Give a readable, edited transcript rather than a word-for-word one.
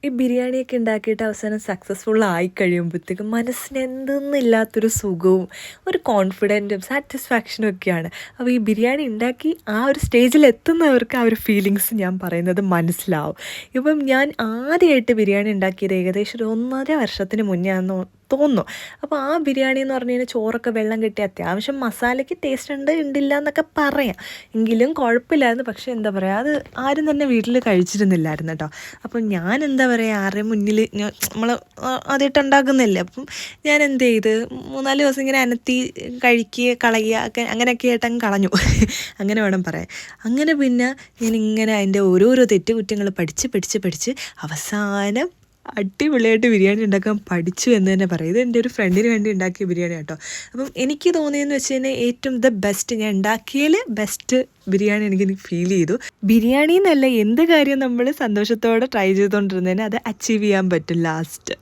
ഈ ബിരിയാണിയൊക്കെ ഉണ്ടാക്കിയിട്ട് അവസാനം സക്സസ്ഫുൾ ആയി കഴിയുമ്പോഴത്തേക്കും മനസ്സിന് എന്തെന്നില്ലാത്തൊരു സുഖവും ഒരു കോൺഫിഡൻറ്റും സാറ്റിസ്ഫാക്ഷനും ഒക്കെയാണ്. അപ്പോൾ ഈ ബിരിയാണി ഉണ്ടാക്കി ആ ഒരു സ്റ്റേജിൽ എത്തുന്നവർക്ക് ആ ഒരു ഫീലിങ്സ് ഞാൻ പറയുന്നത് മനസ്സിലാവും. ഇപ്പം ഞാൻ ആദ്യമായിട്ട് ബിരിയാണി ഉണ്ടാക്കിയത് ഏകദേശം ഒരു 1.5 വർഷത്തിന് മുന്നേ ആണെന്ന് തോന്നുന്നു. അപ്പോൾ ആ ബിരിയാണി എന്ന് പറഞ്ഞു കഴിഞ്ഞാൽ ചോറൊക്കെ വെള്ളം കെട്ടി അത്യാവശ്യം മസാലയ്ക്ക് ടേസ്റ്റ് ഉണ്ട് ഉണ്ടില്ല എന്നൊക്കെ പറയാം, എങ്കിലും കുഴപ്പമില്ലായിരുന്നു. പക്ഷേ എന്താ പറയുക, അത് ആരും തന്നെ വീട്ടിൽ കഴിച്ചിരുന്നില്ലായിരുന്നു കേട്ടോ. അപ്പം ഞാൻ എന്താ പറയുക, ആരുടെ മുന്നിൽ നമ്മൾ ആദ്യമായിട്ട് ഉണ്ടാക്കുന്നില്ലേ, അപ്പം ഞാൻ എന്ത് ചെയ്ത് 3-4 ദിവസം ഇങ്ങനെ അനത്തി കഴിക്കുക കളയുക ഒക്കെ അങ്ങനെയൊക്കെ ആയിട്ടങ്ങ് കളഞ്ഞു അങ്ങനെ വേണം പറയാൻ. അങ്ങനെ പിന്നെ ഞാനിങ്ങനെ അതിൻ്റെ ഓരോരോ തെറ്റുകുറ്റങ്ങൾ പഠിച്ച് അവസാനം അടിപൊളിയായിട്ട് ബിരിയാണി ഉണ്ടാക്കാൻ പഠിച്ചു എന്ന് തന്നെ പറയാം. ഇത് എൻ്റെ ഒരു ഫ്രണ്ടിന് വേണ്ടി ഉണ്ടാക്കിയ ബിരിയാണി കേട്ടോ. അപ്പം എനിക്ക് തോന്നിയെന്ന് വെച്ച് കഴിഞ്ഞാൽ ഏറ്റവും ബെസ്റ്റ് ഞാൻ ഉണ്ടാക്കിയതിൽ ബെസ്റ്റ് ബിരിയാണി എനിക്ക് ഫീൽ ചെയ്തു. ബിരിയാണി എന്നല്ല, എന്ത് കാര്യം നമ്മൾ സന്തോഷത്തോടെ ട്രൈ ചെയ്തുകൊണ്ടിരുന്നതിന് അത് അച്ചീവ് ചെയ്യാൻ പറ്റും ലാസ്റ്റ്.